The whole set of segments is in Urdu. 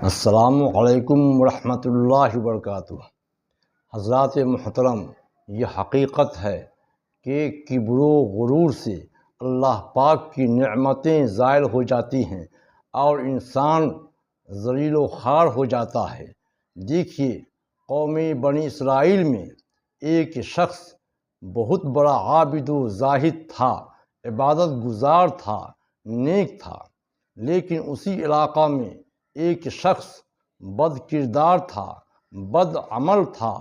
السلام علیکم ورحمۃ اللہ وبرکاتہ۔ حضرات محترم، یہ حقیقت ہے کہ کبر و غرور سے اللہ پاک کی نعمتیں زائل ہو جاتی ہیں اور انسان ذلیل و خوار ہو جاتا ہے۔ دیکھیے، قوم بنی اسرائیل میں ایک شخص بہت بڑا عابد و زاہد تھا، عبادت گزار تھا، نیک تھا، لیکن اسی علاقہ میں ایک شخص بد کردار تھا، بد عمل تھا،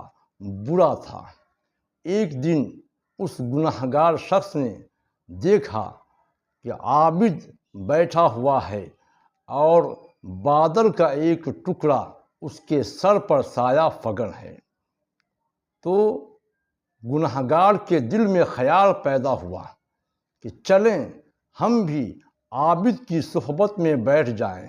برا تھا۔ ایک دن اس گنہگار شخص نے دیکھا کہ عابد بیٹھا ہوا ہے اور بادل کا ایک ٹکڑا اس کے سر پر سایہ فگن ہے۔ تو گنہگار کے دل میں خیال پیدا ہوا کہ چلیں ہم بھی عابد کی صحبت میں بیٹھ جائیں،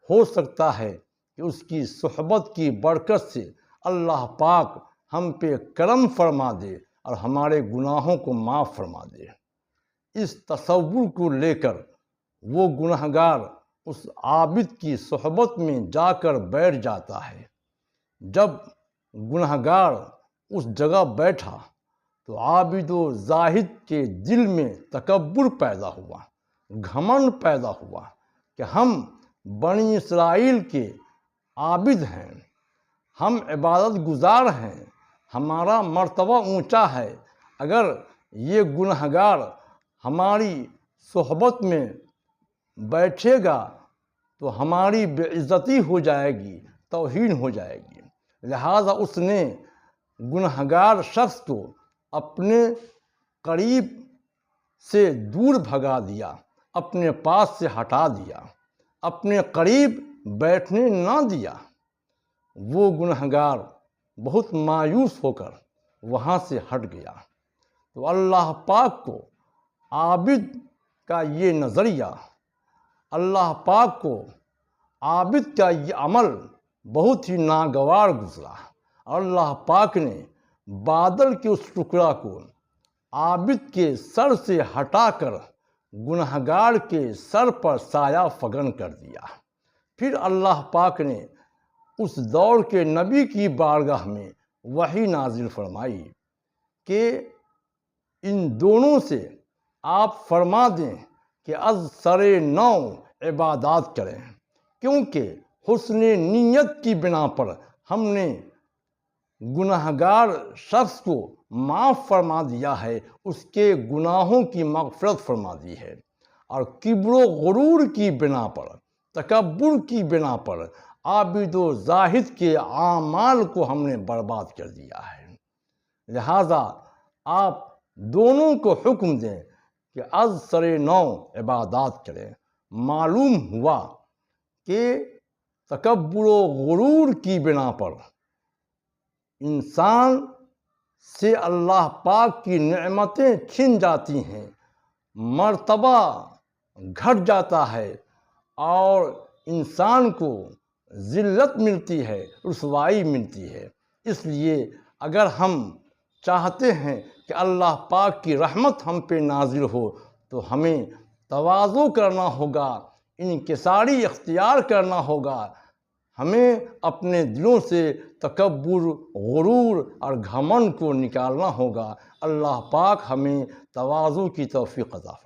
ہو سکتا ہے کہ اس کی صحبت کی برکت سے اللہ پاک ہم پہ کرم فرما دے اور ہمارے گناہوں کو معاف فرما دے۔ اس تصور کو لے کر وہ گنہگار اس عابد کی صحبت میں جا کر بیٹھ جاتا ہے۔ جب گنہگار اس جگہ بیٹھا تو عابد و زاہد کے دل میں تکبر پیدا ہوا، گھمنڈ پیدا ہوا کہ ہم بنی اسرائیل کے عابد ہیں، ہم عبادت گزار ہیں، ہمارا مرتبہ اونچا ہے، اگر یہ گنہگار ہماری صحبت میں بیٹھے گا تو ہماری بے عزتی ہو جائے گی، توہین ہو جائے گی۔ لہٰذا اس نے گنہگار شخص کو اپنے قریب سے دور بھگا دیا، اپنے پاس سے ہٹا دیا، اپنے قریب بیٹھنے نہ دیا۔ وہ گنہگار بہت مایوس ہو کر وہاں سے ہٹ گیا۔ تو اللہ پاک کو عابد کا یہ نظریہ، اللہ پاک کو عابد کا یہ عمل بہت ہی ناگوار گزرا۔ اللہ پاک نے بادل کے اس ٹکڑا کو عابد کے سر سے ہٹا کر گنہگار کے سر پر سایہ فگن کر دیا۔ پھر اللہ پاک نے اس دور کے نبی کی بارگاہ میں وحی نازل فرمائی کہ ان دونوں سے آپ فرما دیں کہ از سر نو عبادات کریں، کیونکہ حسن نیت کی بنا پر ہم نے گنہگار شخص کو معاف فرما دیا ہے، اس کے گناہوں کی مغفرت فرما دی ہے، اور کبر و غرور کی بنا پر، تکبر کی بنا پر عابد و زاہد کے اعمال کو ہم نے برباد کر دیا ہے۔ لہٰذا آپ دونوں کو حکم دیں کہ از سر نو عبادات کریں۔ معلوم ہوا کہ تکبر و غرور کی بنا پر انسان سے اللہ پاک کی نعمتیں چھن جاتی ہیں، مرتبہ گھٹ جاتا ہے اور انسان کو ذلت ملتی ہے، رسوائی ملتی ہے۔ اس لیے اگر ہم چاہتے ہیں کہ اللہ پاک کی رحمت ہم پہ نازل ہو تو ہمیں تواضع کرنا ہوگا، انکساری اختیار کرنا ہوگا، ہمیں اپنے دلوں سے تکبر، غرور اور گھمنڈ کو نکالنا ہوگا۔ اللہ پاک ہمیں تواضع کی توفیق عطا فرمائے۔